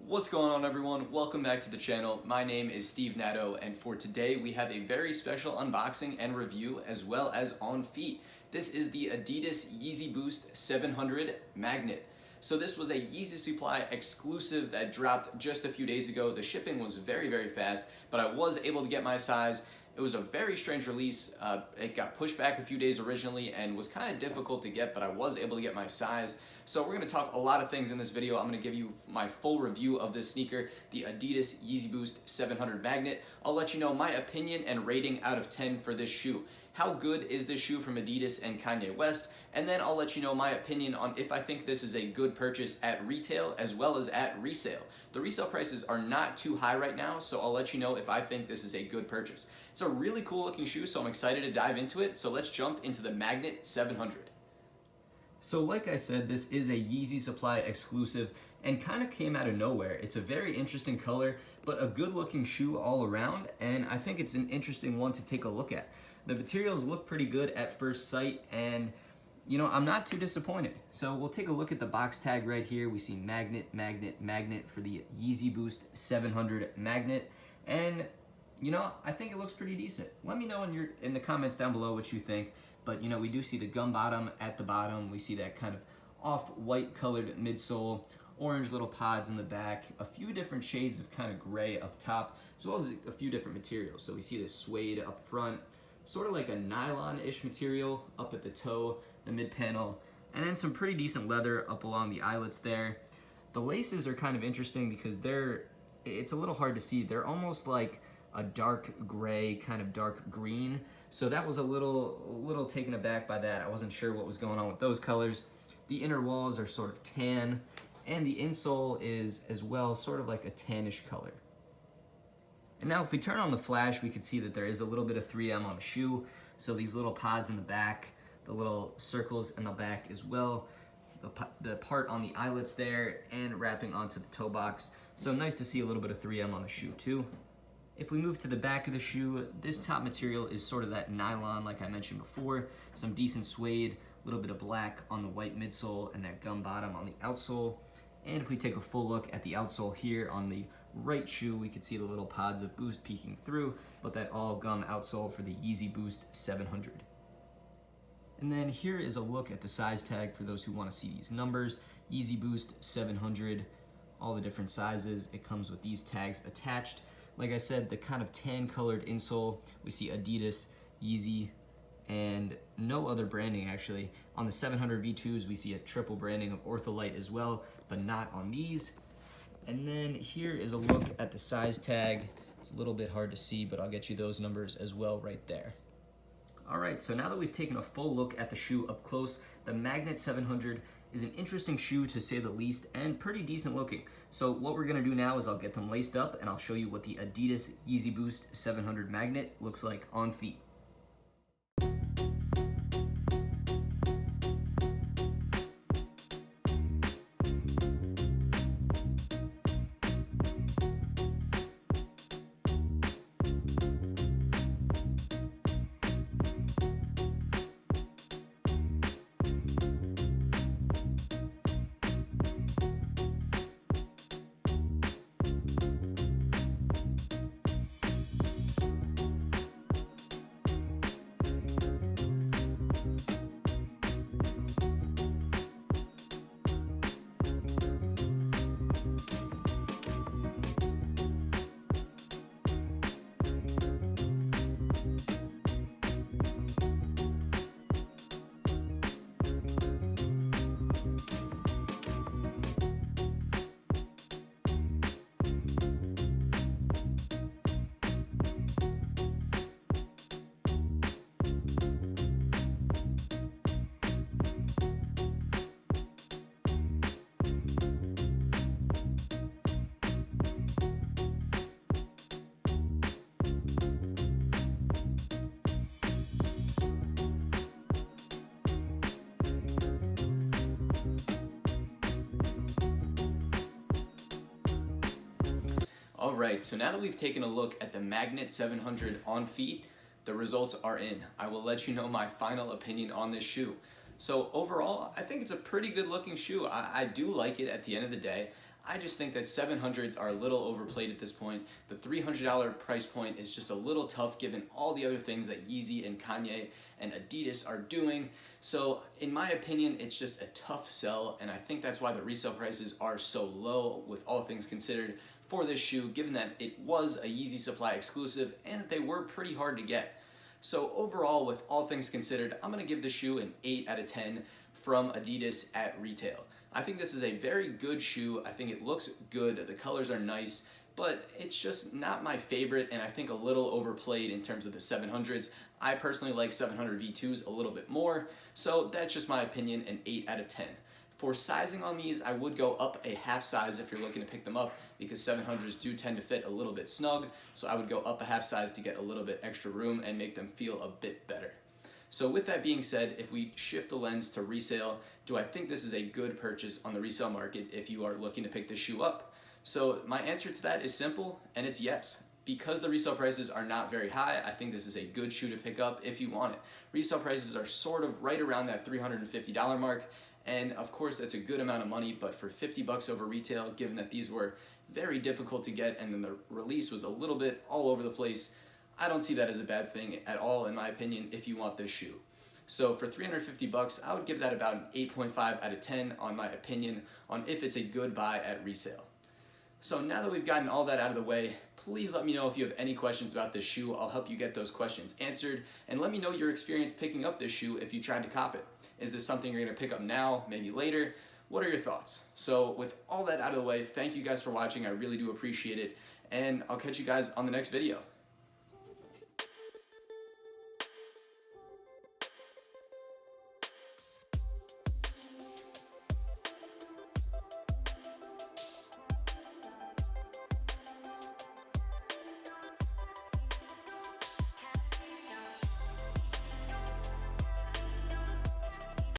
What's going on, everyone? Welcome back to the channel. My name is Steve Nadeau, and for today we have a very special unboxing and review as well as on feet. This is the Adidas Yeezy Boost 700 Magnet. So this was a YeezySupply exclusive that dropped just a few days ago. The shipping was very fast, but I was able to get my size. It was a very strange release. It got pushed back a few days originally and was kind of difficult to get, but I was able to get my size. So we're going to talk a lot of things in this video. I'm going to give you my full review of this sneaker, the Adidas Yeezy Boost 700 Magnet. I'll let you know my opinion and rating out of 10 for this shoe. How good is this shoe from Adidas and Kanye West? And then I'll let you know my opinion on if I think this is a good purchase at retail as well as at resale. The resale prices are not too high right now, so I'll let you know if I think this is a good purchase. It's a really cool looking shoe, so I'm excited to dive into it. So let's jump into the Magnet 700. So like I said, this is a YeezySupply exclusive and kind of came out of nowhere. It's a very interesting color, but a good looking shoe all around, and I think it's an interesting one to take a look at. The materials look pretty good at first sight, and you know, I'm not too disappointed. So we'll take a look at the box tag right here. We see magnet for the Yeezy Boost 700 Magnet, and you know, I think it looks pretty decent. Let me know in the comments down below what you think. But you know, we do see the gum bottom at the bottom. We see that kind of off-white colored midsole, orange little pods in the back, a few different shades of kind of gray up top, as well as a few different materials. So we see this suede up front, sort of like a nylon-ish material up at the toe, the mid-panel, and then some pretty decent leather up along the eyelets there. The laces are kind of interesting because it's a little hard to see. They're almost like a dark gray, kind of dark green. So that was a little taken aback by that. I wasn't sure what was going on with those colors. The inner walls are sort of tan, and the insole is as well sort of like a tannish color. And now if we turn on the flash, we can see that there is a little bit of 3M on the shoe. So these little pods in the back, the little circles in the back as well, the part on the eyelets there, and wrapping onto the toe box. So nice to see a little bit of 3M on the shoe too. If we move to the back of the shoe, this top material is sort of that nylon like I mentioned before, some decent suede, a little bit of black on the white midsole, and that gum bottom on the outsole. And if we take a full look at the outsole here on the right shoe, we can see the little pods of Boost peeking through, but that all gum outsole for the Yeezy Boost 700. And then here is a look at the size tag for those who want to see these numbers. Yeezy Boost 700, all the different sizes. It comes with these tags attached. Like I said, the kind of tan colored insole, we see Adidas, Yeezy, and no other branding actually. On the 700 V2s, we see a triple branding of Ortholite as well, but not on these. And then here is a look at the size tag. It's a little bit hard to see, but I'll get you those numbers as well right there. All right, so now that we've taken a full look at the shoe up close, the Magnet 700 is an interesting shoe to say the least, and pretty decent looking. So what we're gonna do now is I'll get them laced up and I'll show you what the Adidas Yeezy Boost 700 Magnet looks like on feet. Alright, so now that we've taken a look at the Magnet 700 on feet, the results are in. I will let you know my final opinion on this shoe. So overall, I think it's a pretty good looking shoe. I do like it at the end of the day. I just think that 700s are a little overplayed at this point. The $300 price point is just a little tough given all the other things that Yeezy and Kanye and Adidas are doing. So in my opinion, it's just a tough sell, and I think that's why the resale prices are so low with all things considered for this shoe, given that it was a YeezySupply exclusive and that they were pretty hard to get. So overall, with all things considered, I'm going to give the shoe an 8 out of 10 from Adidas at retail. I think this is a very good shoe. I think it looks good. The colors are nice, but it's just not my favorite, and I think a little overplayed in terms of the 700s. I personally like 700 V2s a little bit more, so that's just my opinion, an 8 out of 10. For sizing on these, I would go up a half size if you're looking to pick them up, because 700s do tend to fit a little bit snug, so I would go up a half size to get a little bit extra room and make them feel a bit better. So with that being said, if we shift the lens to resale, do I think this is a good purchase on the resale market if you are looking to pick this shoe up? So my answer to that is simple, and it's yes. Because the resale prices are not very high, I think this is a good shoe to pick up if you want it. Resale prices are sort of right around that $350 mark, and of course that's a good amount of money, but for 50 bucks over retail, given that these were very difficult to get and then the release was a little bit all over the place, I don't see that as a bad thing at all, in my opinion, if you want this shoe. So for 350 bucks, I would give that about an 8.5 out of 10 on my opinion on if it's a good buy at resale. So now that we've gotten all that out of the way, please let me know if you have any questions about this shoe. I'll help you get those questions answered, and let me know your experience picking up this shoe if you tried to cop it. Is this something you're going to pick up now, maybe later? What are your thoughts? So with all that out of the way, thank you guys for watching. I really do appreciate it, and I'll catch you guys on the next video.